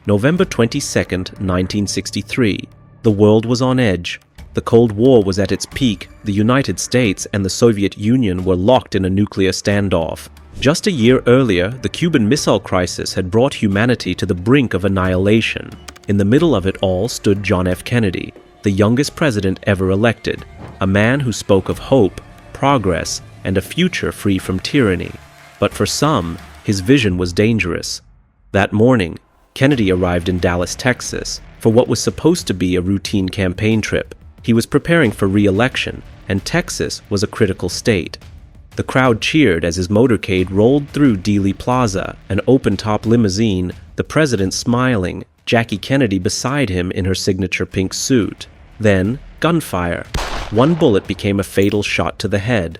November 22, 1963. The world was on edge. The Cold War was at its peak. The United States and the Soviet Union were locked in a nuclear standoff. Just a year earlier, the Cuban Missile Crisis had brought humanity to the brink of annihilation. In the middle of it all stood John F. Kennedy, the youngest president ever elected, a man who spoke of hope, progress, and a future free from tyranny. But for some, his vision was dangerous. That morning, Kennedy arrived in Dallas, Texas, for what was supposed to be a routine campaign trip. He was preparing for re-election, and Texas was a critical state. The crowd cheered as his motorcade rolled through Dealey Plaza, an open-top limousine, the president smiling, Jackie Kennedy beside him in her signature pink suit. Then, gunfire. One bullet became a fatal shot to the head.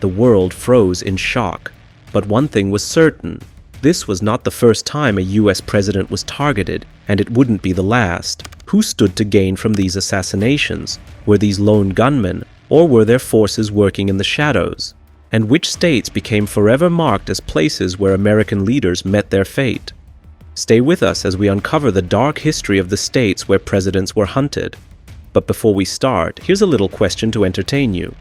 The world froze in shock. But one thing was certain. This was not the first time a U.S. president was targeted, and it wouldn't be the last. Who stood to gain from these assassinations? Were these lone gunmen, or were there forces working in the shadows? And which states became forever marked as places where American leaders met their fate? Stay with us as we uncover the dark history of the states where presidents were hunted. But before we start, here's a little question to entertain you.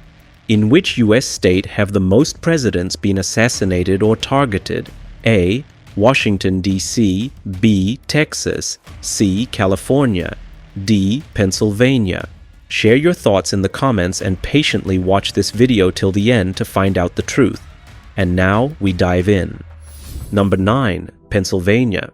In which U.S. state have the most presidents been assassinated or targeted? A. Washington, D.C. B. Texas. C. California. D. Pennsylvania. Share your thoughts in the comments and patiently watch this video till the end to find out the truth. And now we dive in. Number 9. Pennsylvania.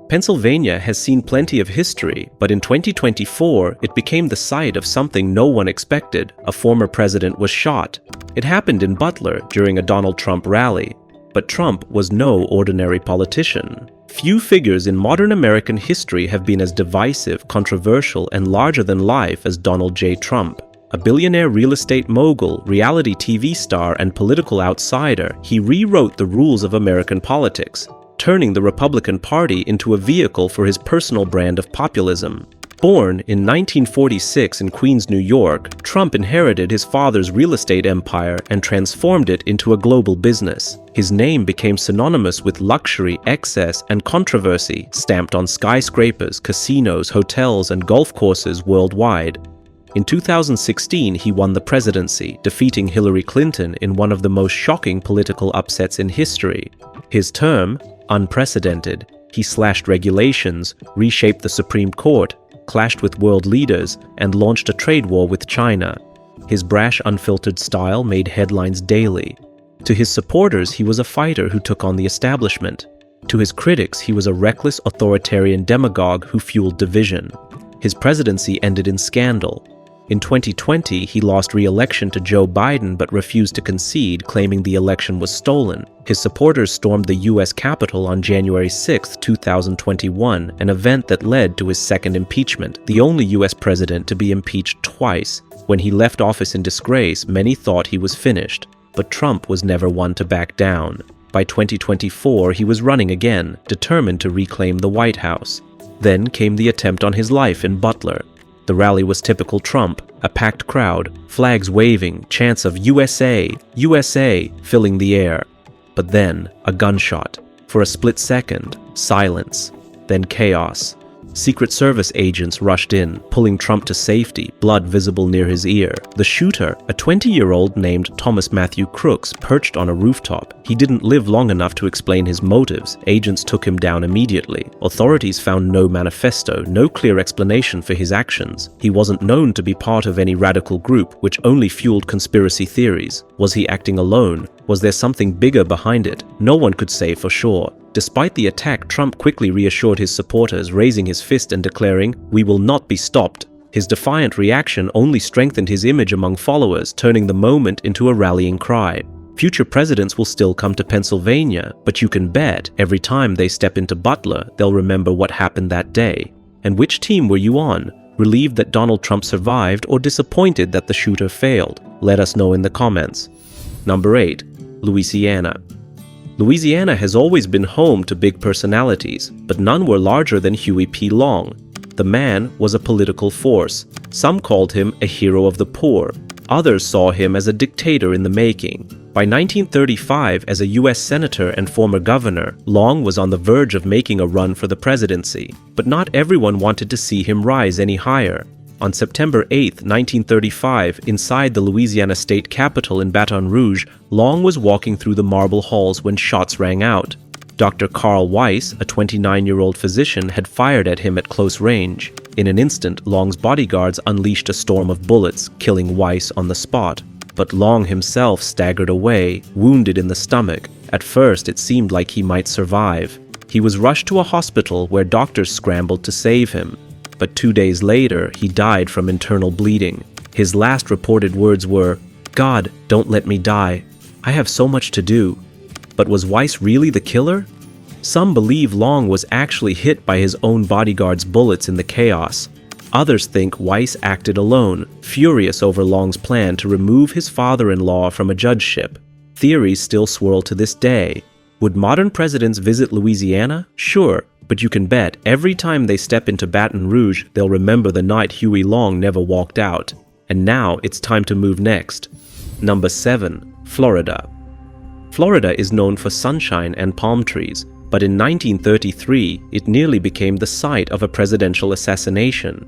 Pennsylvania has seen plenty of history, but in 2024, it became the site of something no one expected. A former president was shot. It happened in Butler during a Donald Trump rally. But Trump was no ordinary politician. Few figures in modern American history have been as divisive, controversial, and larger than life as Donald J. Trump. A billionaire real estate mogul, reality TV star, and political outsider, he rewrote the rules of American politics, turning the Republican Party into a vehicle for his personal brand of populism. Born in 1946 in Queens, New York, Trump inherited his father's real estate empire and transformed it into a global business. His name became synonymous with luxury, excess, and controversy, stamped on skyscrapers, casinos, hotels, and golf courses worldwide. In 2016, he won the presidency, defeating Hillary Clinton in one of the most shocking political upsets in history. His term, unprecedented. He slashed regulations, reshaped the Supreme Court, clashed with world leaders, and launched a trade war with China. His brash, unfiltered style made headlines daily. To his supporters, he was a fighter who took on the establishment. To his critics, he was a reckless, authoritarian demagogue who fueled division. His presidency ended in scandal. In 2020, he lost re-election to Joe Biden but refused to concede, claiming the election was stolen. His supporters stormed the U.S. Capitol on January 6, 2021, an event that led to his second impeachment, the only U.S. president to be impeached twice. When he left office in disgrace, many thought he was finished. But Trump was never one to back down. By 2024, he was running again, determined to reclaim the White House. Then came the attempt on his life in Butler. The rally was typical Trump, a packed crowd, flags waving, chants of USA, USA filling the air. But then, a gunshot. For a split second, silence. Then chaos. Secret Service agents rushed in, pulling Trump to safety, blood visible near his ear. The shooter, a 20-year-old named Thomas Matthew Crooks, perched on a rooftop. He didn't live long enough to explain his motives. Agents took him down immediately. Authorities found no manifesto, no clear explanation for his actions. He wasn't known to be part of any radical group, which only fueled conspiracy theories. Was he acting alone? Was there something bigger behind it? No one could say for sure. Despite the attack, Trump quickly reassured his supporters, raising his fist and declaring, "We will not be stopped." His defiant reaction only strengthened his image among followers, turning the moment into a rallying cry. Future presidents will still come to Pennsylvania, but you can bet every time they step into Butler, they'll remember what happened that day. And which team were you on? Relieved that Donald Trump survived or disappointed that the shooter failed? Let us know in the comments. Number 8. Louisiana. Louisiana has always been home to big personalities, but none were larger than Huey P. Long. The man was a political force. Some called him a hero of the poor. Others saw him as a dictator in the making. By 1935, as a U.S. senator and former governor, Long was on the verge of making a run for the presidency, but not everyone wanted to see him rise any higher. On September 8, 1935, inside the Louisiana state capitol in Baton Rouge, Long was walking through the marble halls when shots rang out. Dr. Carl Weiss, a 29-year-old physician, had fired at him at close range. In an instant, Long's bodyguards unleashed a storm of bullets, killing Weiss on the spot. But Long himself staggered away, wounded in the stomach. At first, it seemed like he might survive. He was rushed to a hospital where doctors scrambled to save him. But 2 days later, he died from internal bleeding. His last reported words were, "God, don't let me die. I have so much to do." But was Weiss really the killer? Some believe Long was actually hit by his own bodyguard's bullets in the chaos. Others think Weiss acted alone, furious over Long's plan to remove his father-in-law from a judgeship. Theories still swirl to this day. Would modern presidents visit Louisiana? Sure, but you can bet every time they step into Baton Rouge, they'll remember the night Huey Long never walked out. And now it's time to move next. Number 7. Florida. Florida is known for sunshine and palm trees, but in 1933, it nearly became the site of a presidential assassination.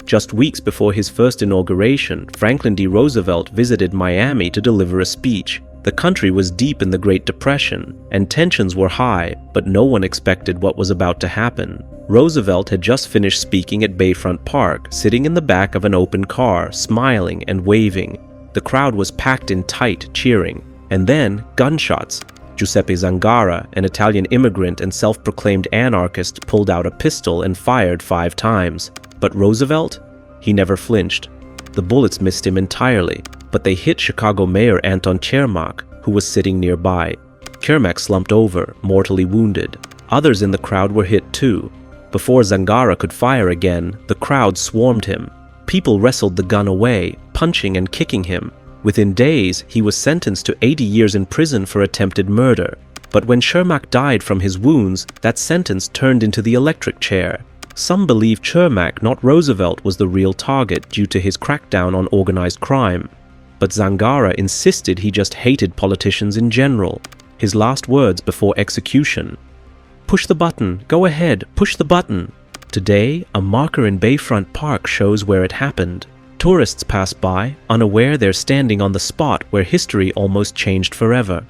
Just weeks before his first inauguration, Franklin D. Roosevelt visited Miami to deliver a speech. The country was deep in the Great Depression, and tensions were high, but no one expected what was about to happen. Roosevelt had just finished speaking at Bayfront Park, sitting in the back of an open car, smiling and waving. The crowd was packed in tight, cheering. And then, gunshots. Giuseppe Zangara, an Italian immigrant and self-proclaimed anarchist, pulled out a pistol and fired 5 times. But Roosevelt? He never flinched. The bullets missed him entirely, but they hit Chicago Mayor Anton Cermak, who was sitting nearby. Cermak slumped over, mortally wounded. Others in the crowd were hit too. Before Zangara could fire again, the crowd swarmed him. People wrestled the gun away, punching and kicking him. Within days, he was sentenced to 80 years in prison for attempted murder. But when Cermak died from his wounds, that sentence turned into the electric chair. Some believe Cermak, not Roosevelt, was the real target due to his crackdown on organized crime. But Zangara insisted he just hated politicians in general. His last words before execution: "Push the button, go ahead, push the button." Today, a marker in Bayfront Park shows where it happened. Tourists pass by, unaware they're standing on the spot where history almost changed forever.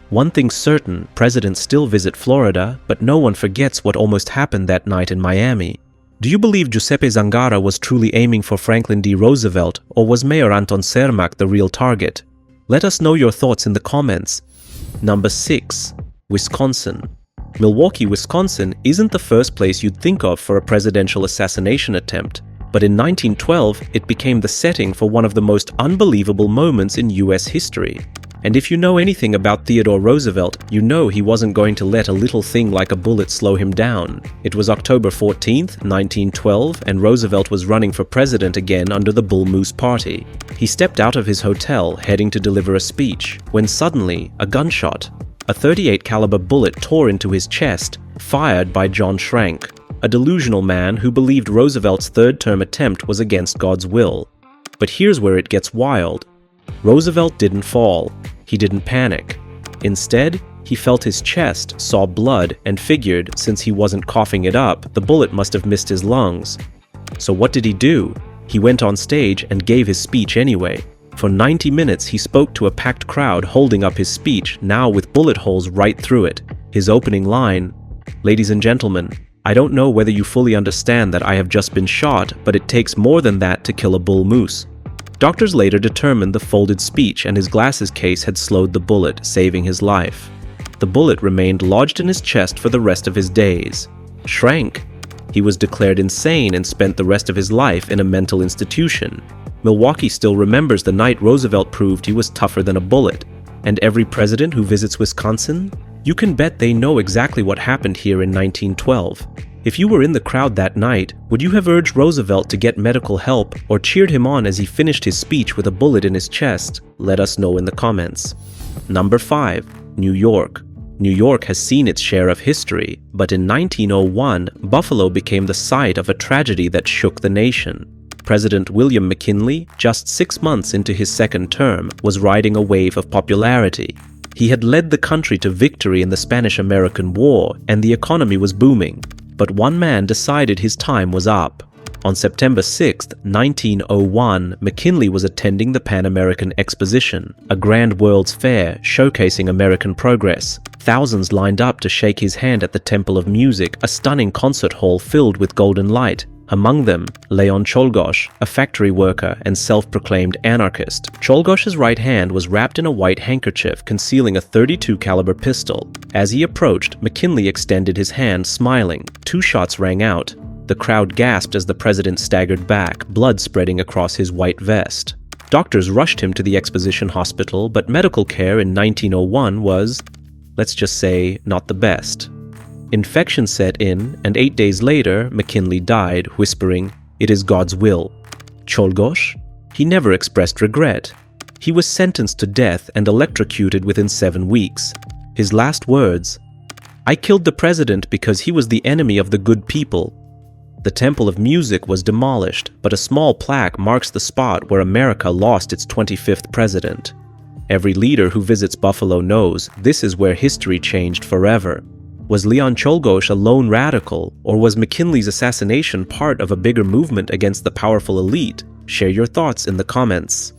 One thing's certain, presidents still visit Florida, but no one forgets what almost happened that night in Miami. Do you believe Giuseppe Zangara was truly aiming for Franklin D. Roosevelt, or was Mayor Anton Cermak the real target? Let us know your thoughts in the comments. Number 6. Wisconsin. Milwaukee, Wisconsin isn't the first place you'd think of for a presidential assassination attempt. But in 1912, it became the setting for one of the most unbelievable moments in US history. And if you know anything about Theodore Roosevelt, you know he wasn't going to let a little thing like a bullet slow him down. It was October 14th, 1912, and Roosevelt was running for president again under the Bull Moose Party. He stepped out of his hotel, heading to deliver a speech, when suddenly, a gunshot. A .38 caliber bullet tore into his chest, fired by John Schrank, a delusional man who believed Roosevelt's third-term attempt was against God's will. But here's where it gets wild. Roosevelt didn't fall. He didn't panic. Instead, he felt his chest, saw blood, and figured, since he wasn't coughing it up, the bullet must have missed his lungs. So what did he do? He went on stage and gave his speech anyway. For 90 minutes, he spoke to a packed crowd holding up his speech, now with bullet holes right through it. His opening line, "Ladies and gentlemen, I don't know whether you fully understand that I have just been shot, but it takes more than that to kill a bull moose." Doctors later determined the folded speech and his glasses case had slowed the bullet, saving his life. The bullet remained lodged in his chest for the rest of his days. Schrank. He was declared insane and spent the rest of his life in a mental institution. Milwaukee still remembers the night Roosevelt proved he was tougher than a bullet. And every president who visits Wisconsin? You can bet they know exactly what happened here in 1912. If you were in the crowd that night, would you have urged Roosevelt to get medical help or cheered him on as he finished his speech with a bullet in his chest? Let us know in the comments. Number 5. New York. New York has seen its share of history, but in 1901, Buffalo became the site of a tragedy that shook the nation. President William McKinley, just 6 months into his second term, was riding a wave of popularity. He had led the country to victory in the Spanish-American War, and the economy was booming. But one man decided his time was up. On September 6, 1901, McKinley was attending the Pan American Exposition, a grand world's fair showcasing American progress. Thousands lined up to shake his hand at the Temple of Music, a stunning concert hall filled with golden light. Among them, Leon Czolgosz, a factory worker and self-proclaimed anarchist. Czolgosz's right hand was wrapped in a white handkerchief concealing a .32 caliber pistol. As he approached, McKinley extended his hand, smiling. 2 shots rang out. The crowd gasped as the president staggered back, blood spreading across his white vest. Doctors rushed him to the Exposition Hospital, but medical care in 1901 was, let's just say, not the best. Infection set in, and 8 days later, McKinley died, whispering, "It is God's will." Czolgosz? He never expressed regret. He was sentenced to death and electrocuted within 7 weeks. His last words, "I killed the president because he was the enemy of the good people." The Temple of Music was demolished, but a small plaque marks the spot where America lost its 25th president. Every leader who visits Buffalo knows this is where history changed forever. Was Leon Czolgosz a lone radical, or was McKinley's assassination part of a bigger movement against the powerful elite? Share your thoughts in the comments.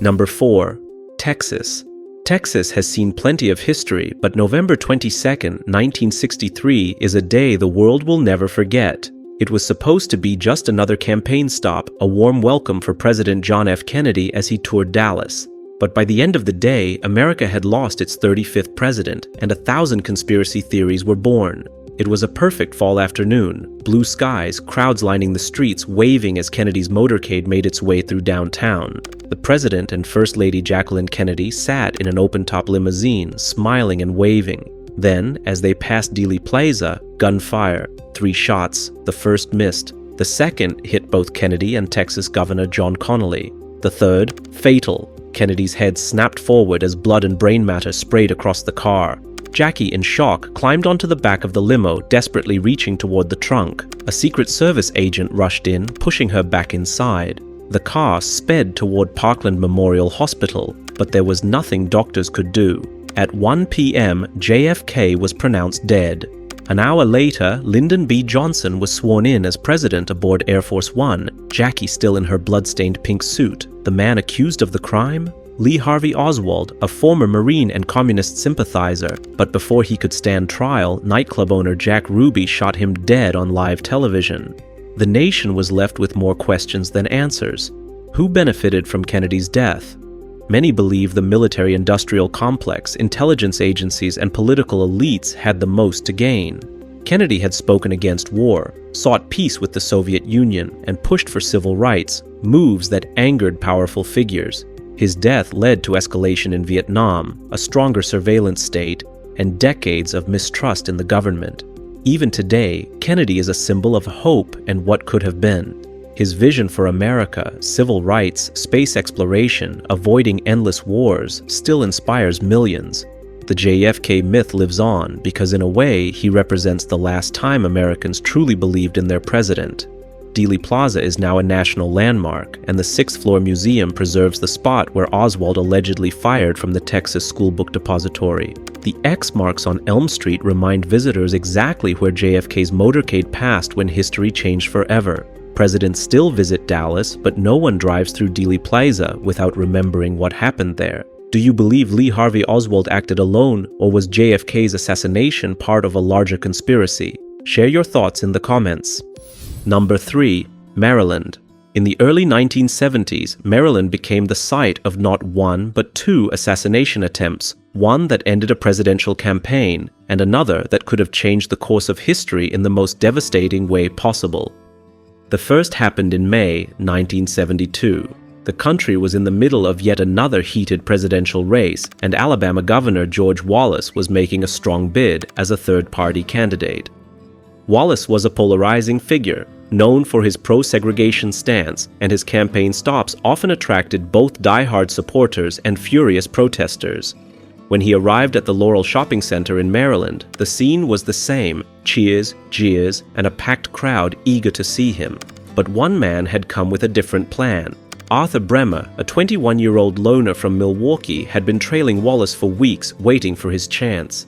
Number 4. Texas. Texas has seen plenty of history, but November 22, 1963 is a day the world will never forget. It was supposed to be just another campaign stop, a warm welcome for President John F. Kennedy as he toured Dallas. But by the end of the day, America had lost its 35th president, and 1,000 conspiracy theories were born. It was a perfect fall afternoon. Blue skies, crowds lining the streets, waving as Kennedy's motorcade made its way through downtown. The president and First Lady Jacqueline Kennedy sat in an open-top limousine, smiling and waving. Then, as they passed Dealey Plaza, gunfire. 3 shots. The first missed. The second hit both Kennedy and Texas Governor John Connally. The third, fatal. Kennedy's head snapped forward as blood and brain matter sprayed across the car. Jackie, in shock, climbed onto the back of the limo, desperately reaching toward the trunk. A Secret Service agent rushed in, pushing her back inside. The car sped toward Parkland Memorial Hospital, but there was nothing doctors could do. At 1 p.m., JFK was pronounced dead. An hour later, Lyndon B. Johnson was sworn in as president aboard Air Force One, Jackie still in her blood-stained pink suit. The man accused of the crime? Lee Harvey Oswald, a former Marine and communist sympathizer. But before he could stand trial, nightclub owner Jack Ruby shot him dead on live television. The nation was left with more questions than answers. Who benefited from Kennedy's death? Many believe the military-industrial complex, intelligence agencies, and political elites had the most to gain. Kennedy had spoken against war, sought peace with the Soviet Union, and pushed for civil rights, moves that angered powerful figures. His death led to escalation in Vietnam, a stronger surveillance state, and decades of mistrust in the government. Even today, Kennedy is a symbol of hope and what could have been. His vision for America, civil rights, space exploration, avoiding endless wars, still inspires millions. The JFK myth lives on because in a way, he represents the last time Americans truly believed in their president. Dealey Plaza is now a national landmark, and the 6th-floor museum preserves the spot where Oswald allegedly fired from the Texas School Book Depository. The X marks on Elm Street remind visitors exactly where JFK's motorcade passed when history changed forever. Presidents still visit Dallas, but no one drives through Dealey Plaza without remembering what happened there. Do you believe Lee Harvey Oswald acted alone, or was JFK's assassination part of a larger conspiracy? Share your thoughts in the comments. Number 3. Maryland. In the early 1970s, Maryland became the site of not one but 2 assassination attempts, one that ended a presidential campaign, and another that could have changed the course of history in the most devastating way possible. The first happened in May 1972. The country was in the middle of yet another heated presidential race, and Alabama Governor George Wallace was making a strong bid as a third-party candidate. Wallace was a polarizing figure, known for his pro-segregation stance, and his campaign stops often attracted both die-hard supporters and furious protesters. When he arrived at the Laurel Shopping Center in Maryland, the scene was the same: cheers, jeers, and a packed crowd eager to see him. But one man had come with a different plan. Arthur Bremer, a 21-year-old loner from Milwaukee, had been trailing Wallace for weeks, waiting for his chance.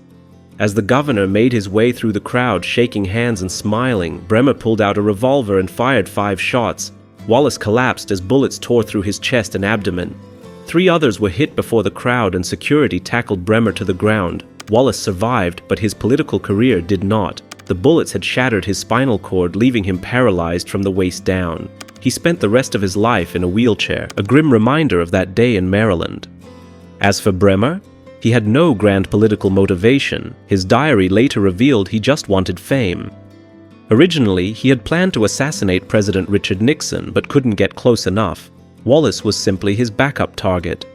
As the governor made his way through the crowd, shaking hands and smiling, Bremer pulled out a revolver and fired 5 shots. Wallace collapsed as bullets tore through his chest and abdomen. 3 others were hit before the crowd, and security tackled Bremer to the ground. Wallace survived, but his political career did not. The bullets had shattered his spinal cord, leaving him paralyzed from the waist down. He spent the rest of his life in a wheelchair, a grim reminder of that day in Maryland. As for Bremer, he had no grand political motivation. His diary later revealed he just wanted fame. Originally, he had planned to assassinate President Richard Nixon, but couldn't get close enough. Wallace was simply his backup target.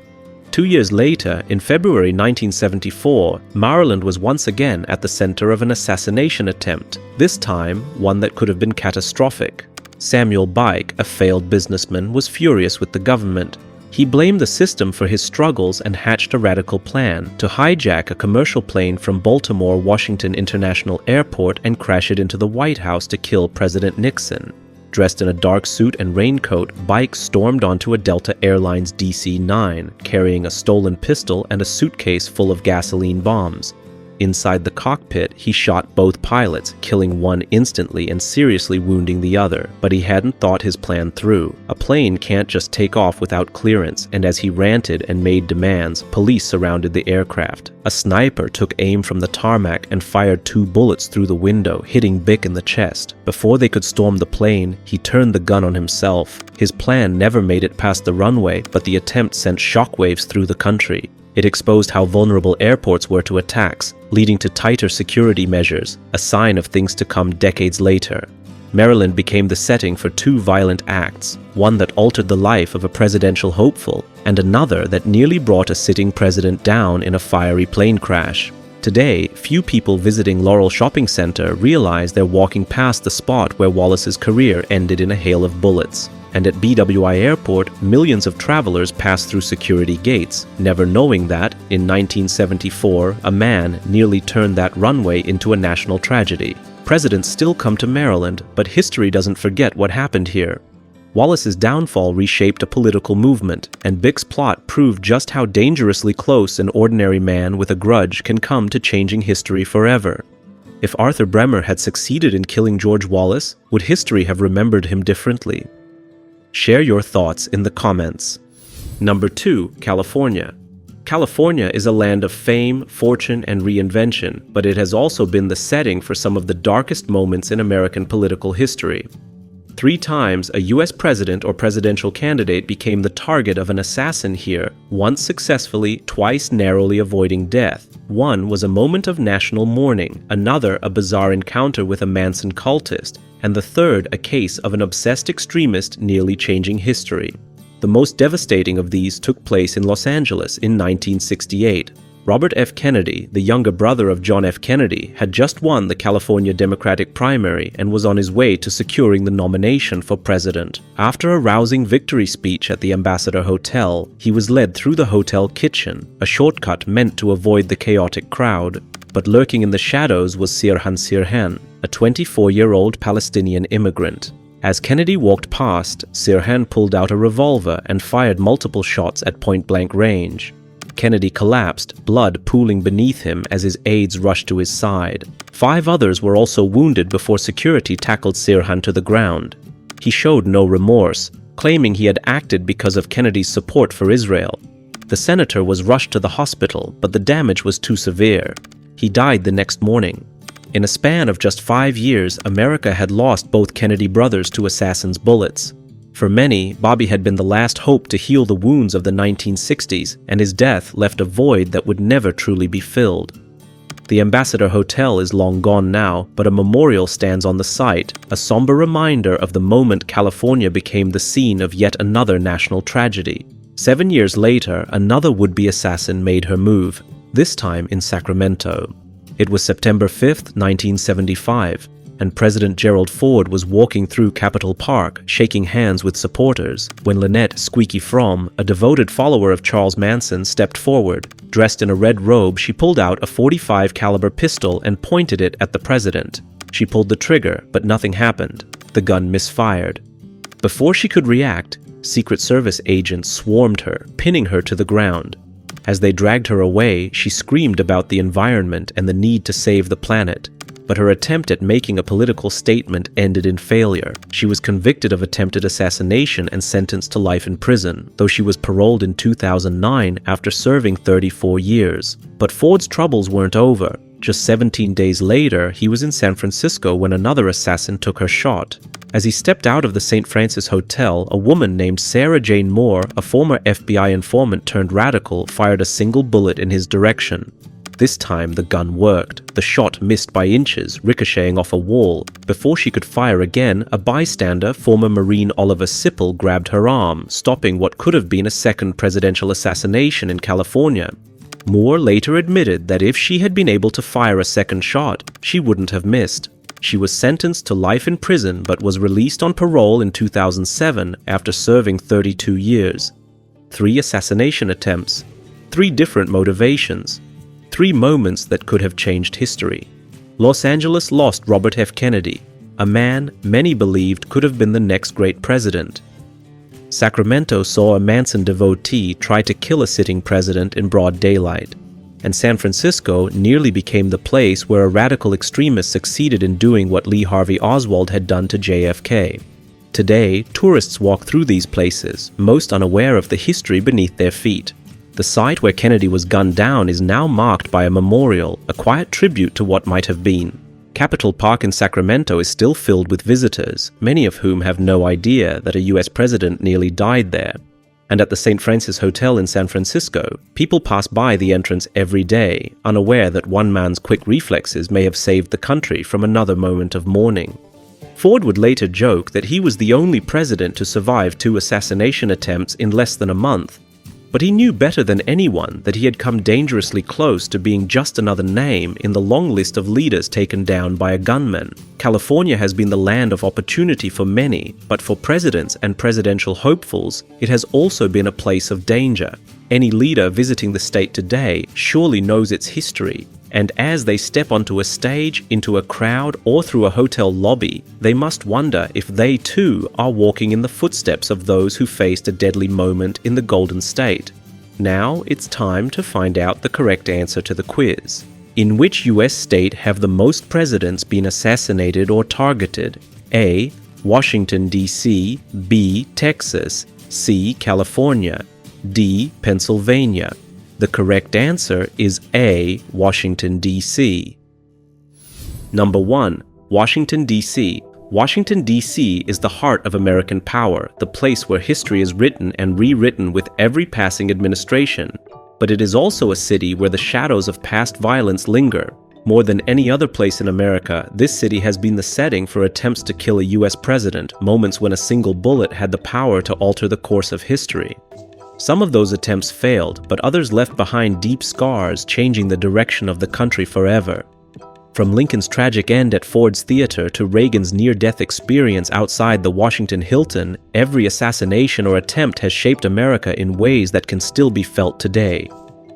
2 years later, in February 1974, Maryland was once again at the center of an assassination attempt, this time one that could have been catastrophic. Samuel Bike, a failed businessman, was furious with the government. He blamed the system for his struggles and hatched a radical plan to hijack a commercial plane from Baltimore Washington International Airport and crash it into the White House to kill President Nixon. Dressed in a dark suit and raincoat, Bike stormed onto a Delta Airlines DC-9, carrying a stolen pistol and a suitcase full of gasoline bombs. Inside the cockpit, he shot both pilots, killing one instantly and seriously wounding the other, but he hadn't thought his plan through. A plane can't just take off without clearance, and as he ranted and made demands, police surrounded the aircraft. A sniper took aim from the tarmac and fired 2 bullets through the window, hitting Bick in the chest. Before they could storm the plane, he turned the gun on himself. His plan never made it past the runway, but the attempt sent shockwaves through the country. It exposed how vulnerable airports were to attacks, leading to tighter security measures, a sign of things to come decades later. Maryland became the setting for 2 violent acts, one that altered the life of a presidential hopeful, and another that nearly brought a sitting president down in a fiery plane crash. Today, few people visiting Laurel Shopping Center realize they're walking past the spot where Wallace's career ended in a hail of bullets. And at BWI Airport, millions of travelers pass through security gates, never knowing that, in 1974, a man nearly turned that runway into a national tragedy. Presidents still come to Maryland, but history doesn't forget what happened here. Wallace's downfall reshaped a political movement, and Bick's plot proved just how dangerously close an ordinary man with a grudge can come to changing history forever. If Arthur Bremer had succeeded in killing George Wallace, would history have remembered him differently? Share your thoughts in the comments. Number 2. California. California is a land of fame, fortune, and reinvention, but it has also been the setting for some of the darkest moments in American political history. 3 times, a U.S. president or presidential candidate became the target of an assassin here, once successfully, twice narrowly avoiding death. One was a moment of national mourning, another a bizarre encounter with a Manson cultist, and the third a case of an obsessed extremist nearly changing history. The most devastating of these took place in Los Angeles in 1968. Robert F. Kennedy, the younger brother of John F. Kennedy, had just won the California Democratic primary and was on his way to securing the nomination for president. After a rousing victory speech at the Ambassador Hotel, he was led through the hotel kitchen, a shortcut meant to avoid the chaotic crowd. But lurking in the shadows was Sirhan Sirhan, a 24-year-old Palestinian immigrant. As Kennedy walked past, Sirhan pulled out a revolver and fired multiple shots at point-blank range. Kennedy collapsed, blood pooling beneath him as his aides rushed to his side. 5 others were also wounded before security tackled Sirhan to the ground. He showed no remorse, claiming he had acted because of Kennedy's support for Israel. The senator was rushed to the hospital, but the damage was too severe. He died the next morning. In a span of just 5 years, America had lost both Kennedy brothers to assassins' bullets. For many, Bobby had been the last hope to heal the wounds of the 1960s, and his death left a void that would never truly be filled. The Ambassador Hotel is long gone now, but a memorial stands on the site, a somber reminder of the moment California became the scene of yet another national tragedy. 7 years later, another would-be assassin made her move, this time in Sacramento. It was September 5, 1975. And President Gerald Ford was walking through Capitol Park, shaking hands with supporters, when Lynette Squeaky Fromm, a devoted follower of Charles Manson, stepped forward. Dressed in a red robe, she pulled out a .45 caliber pistol and pointed it at the president. She pulled the trigger, but nothing happened. The gun misfired. Before she could react, Secret Service agents swarmed her, pinning her to the ground. As they dragged her away, she screamed about the environment and the need to save the planet. But her attempt at making a political statement ended in failure. She was convicted of attempted assassination and sentenced to life in prison, though she was paroled in 2009 after serving 34 years. But Ford's troubles weren't over. Just 17 days later, he was in San Francisco when another assassin took her shot. As he stepped out of the St. Francis Hotel, a woman named Sarah Jane Moore, a former FBI informant turned radical, fired a single bullet in his direction. This time, the gun worked. The shot missed by inches, ricocheting off a wall. Before she could fire again, a bystander, former Marine Oliver Sipple, grabbed her arm, stopping what could have been a second presidential assassination in California. Moore later admitted that if she had been able to fire a second shot, she wouldn't have missed. She was sentenced to life in prison but was released on parole in 2007 after serving 32 years. 3 assassination attempts, 3 different motivations, 3 moments that could have changed history. Los Angeles lost Robert F. Kennedy, a man many believed could have been the next great president. Sacramento saw a Manson devotee try to kill a sitting president in broad daylight. And San Francisco nearly became the place where a radical extremist succeeded in doing what Lee Harvey Oswald had done to JFK. Today, tourists walk through these places, most unaware of the history beneath their feet. The site where Kennedy was gunned down is now marked by a memorial, a quiet tribute to what might have been. Capitol Park in Sacramento is still filled with visitors, many of whom have no idea that a US president nearly died there. And at the St. Francis Hotel in San Francisco, people pass by the entrance every day, unaware that one man's quick reflexes may have saved the country from another moment of mourning. Ford would later joke that he was the only president to survive 2 assassination attempts in less than a month. But he knew better than anyone that he had come dangerously close to being just another name in the long list of leaders taken down by a gunman. California has been the land of opportunity for many, but for presidents and presidential hopefuls, it has also been a place of danger. Any leader visiting the state today surely knows its history, and as they step onto a stage, into a crowd, or through a hotel lobby, they must wonder if they too are walking in the footsteps of those who faced a deadly moment in the Golden State. Now it's time to find out the correct answer to the quiz. In which US state have the most presidents been assassinated or targeted? A. Washington, D.C. B. Texas. C. California. D. Pennsylvania. The correct answer is A. Washington, D.C. Number 1. Washington, D.C. Washington, D.C. is the heart of American power, the place where history is written and rewritten with every passing administration. But it is also a city where the shadows of past violence linger. More than any other place in America, this city has been the setting for attempts to kill a U.S. president, moments when a single bullet had the power to alter the course of history. Some of those attempts failed, but others left behind deep scars, changing the direction of the country forever. From Lincoln's tragic end at Ford's Theater to Reagan's near-death experience outside the Washington Hilton, every assassination or attempt has shaped America in ways that can still be felt today.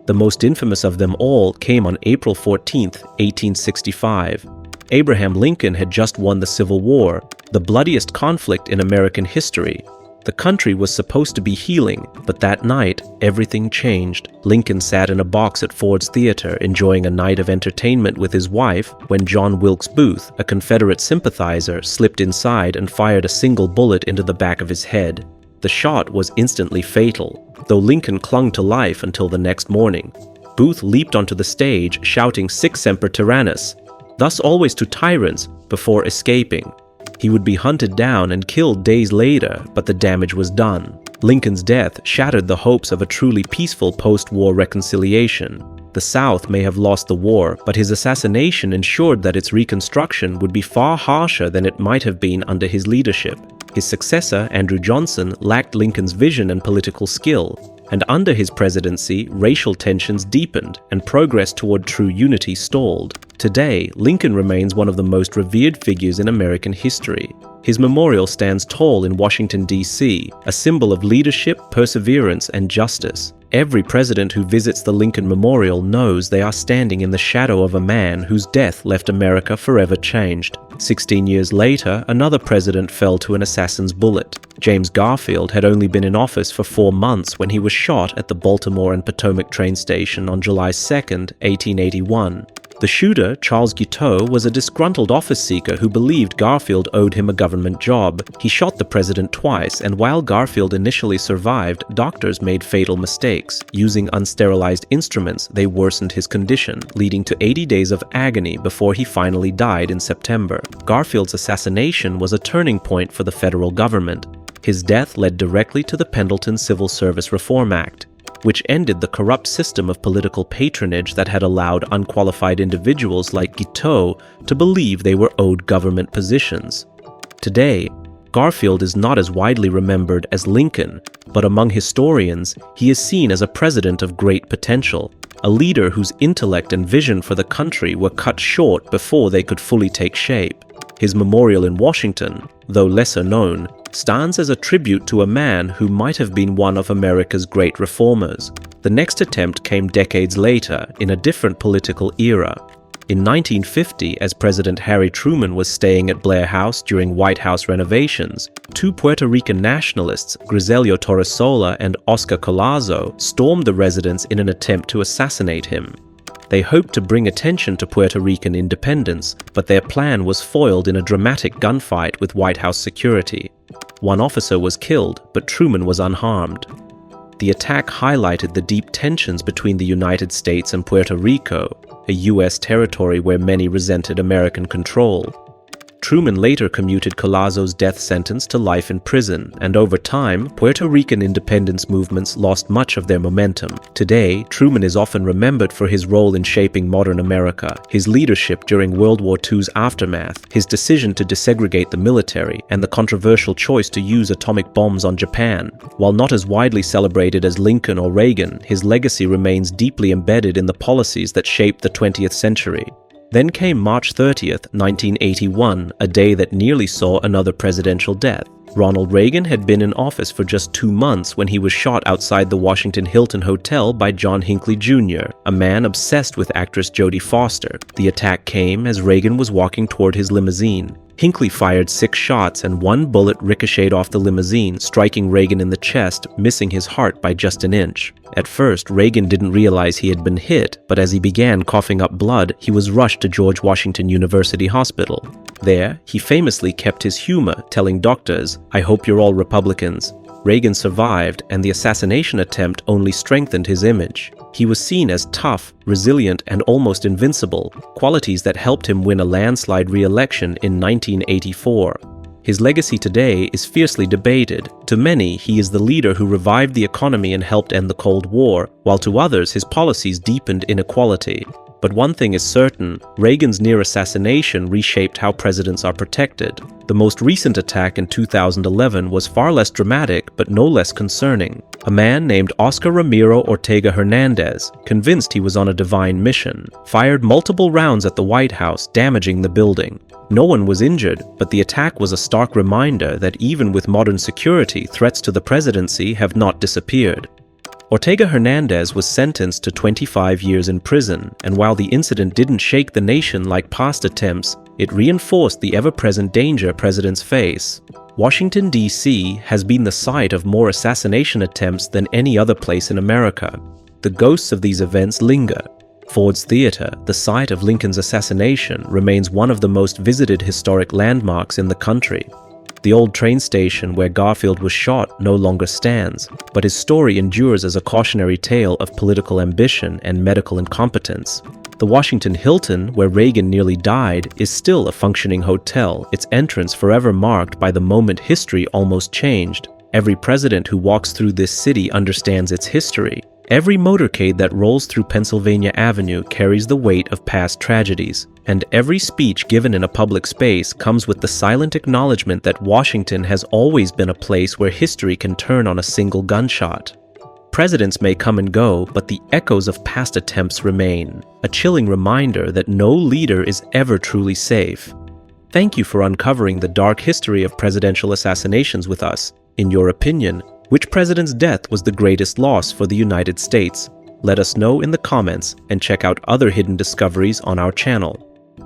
The most infamous of them all came on April 14, 1865. Abraham Lincoln had just won the Civil War, the bloodiest conflict in American history. The country was supposed to be healing, but that night, everything changed. Lincoln sat in a box at Ford's Theater enjoying a night of entertainment with his wife when John Wilkes Booth, a Confederate sympathizer, slipped inside and fired a single bullet into the back of his head. The shot was instantly fatal, though Lincoln clung to life until the next morning. Booth leaped onto the stage, shouting "Sic semper tyrannis," thus always to tyrants, before escaping. He would be hunted down and killed days later, but the damage was done. Lincoln's death shattered the hopes of a truly peaceful post-war reconciliation. The South may have lost the war, but his assassination ensured that its reconstruction would be far harsher than it might have been under his leadership. His successor, Andrew Johnson, lacked Lincoln's vision and political skill, and under his presidency, racial tensions deepened and progress toward true unity stalled. Today, Lincoln remains one of the most revered figures in American history. His memorial stands tall in Washington, D.C., a symbol of leadership, perseverance, and justice. Every president who visits the Lincoln Memorial knows they are standing in the shadow of a man whose death left America forever changed. 16 years later, another president fell to an assassin's bullet. James Garfield had only been in office for 4 months when he was shot at the Baltimore and Potomac train station on July 2, 1881. The shooter, Charles Guiteau, was a disgruntled office seeker who believed Garfield owed him a government job. He shot the president twice, and while Garfield initially survived, doctors made fatal mistakes. Using unsterilized instruments, they worsened his condition, leading to 80 days of agony before he finally died in September. Garfield's assassination was a turning point for the federal government. His death led directly to the Pendleton Civil Service Reform Act, which ended the corrupt system of political patronage that had allowed unqualified individuals like Guiteau to believe they were owed government positions. Today, Garfield is not as widely remembered as Lincoln, but among historians, he is seen as a president of great potential, a leader whose intellect and vision for the country were cut short before they could fully take shape. His memorial in Washington, though lesser known, stands as a tribute to a man who might have been one of America's great reformers. The next attempt came decades later, in a different political era. In 1950, as President Harry Truman was staying at Blair House during White House renovations, 2 Puerto Rican nationalists, Griselio Torresola and Oscar Collazo, stormed the residence in an attempt to assassinate him. They hoped to bring attention to Puerto Rican independence, but their plan was foiled in a dramatic gunfight with White House security. One officer was killed, but Truman was unharmed. The attack highlighted the deep tensions between the United States and Puerto Rico, a U.S. territory where many resented American control. Truman later commuted Collazo's death sentence to life in prison, and over time, Puerto Rican independence movements lost much of their momentum. Today, Truman is often remembered for his role in shaping modern America, his leadership during World War II's aftermath, his decision to desegregate the military, and the controversial choice to use atomic bombs on Japan. While not as widely celebrated as Lincoln or Reagan, his legacy remains deeply embedded in the policies that shaped the 20th century. Then came March 30th, 1981, a day that nearly saw another presidential death. Ronald Reagan had been in office for just 2 months when he was shot outside the Washington Hilton Hotel by John Hinckley Jr., a man obsessed with actress Jodie Foster. The attack came as Reagan was walking toward his limousine. Hinckley fired 6 shots and 1 bullet ricocheted off the limousine, striking Reagan in the chest, missing his heart by just an inch. At first, Reagan didn't realize he had been hit, but as he began coughing up blood, he was rushed to George Washington University Hospital. There, he famously kept his humor, telling doctors, "I hope you're all Republicans." Reagan survived, and the assassination attempt only strengthened his image. He was seen as tough, resilient, and almost invincible, qualities that helped him win a landslide re-election in 1984. His legacy today is fiercely debated. To many, he is the leader who revived the economy and helped end the Cold War, while to others, his policies deepened inequality. But one thing is certain, Reagan's near assassination reshaped how presidents are protected. The most recent attack in 2011 was far less dramatic, but no less concerning. A man named Oscar Ramiro Ortega Hernandez, convinced he was on a divine mission, fired multiple rounds at the White House, damaging the building. No one was injured, but the attack was a stark reminder that even with modern security, threats to the presidency have not disappeared. Ortega Hernandez was sentenced to 25 years in prison, and while the incident didn't shake the nation like past attempts, it reinforced the ever-present danger presidents face. Washington, D.C. has been the site of more assassination attempts than any other place in America. The ghosts of these events linger. Ford's Theater, the site of Lincoln's assassination, remains one of the most visited historic landmarks in the country. The old train station where Garfield was shot no longer stands, but his story endures as a cautionary tale of political ambition and medical incompetence. The Washington Hilton, where Reagan nearly died, is still a functioning hotel, its entrance forever marked by the moment history almost changed. Every president who walks through this city understands its history. Every motorcade that rolls through Pennsylvania Avenue carries the weight of past tragedies, and every speech given in a public space comes with the silent acknowledgement that Washington has always been a place where history can turn on a single gunshot. Presidents may come and go, but the echoes of past attempts remain, a chilling reminder that no leader is ever truly safe. Thank you for uncovering the dark history of presidential assassinations with us. In your opinion, which president's death was the greatest loss for the United States? Let us know in the comments and check out other hidden discoveries on our channel.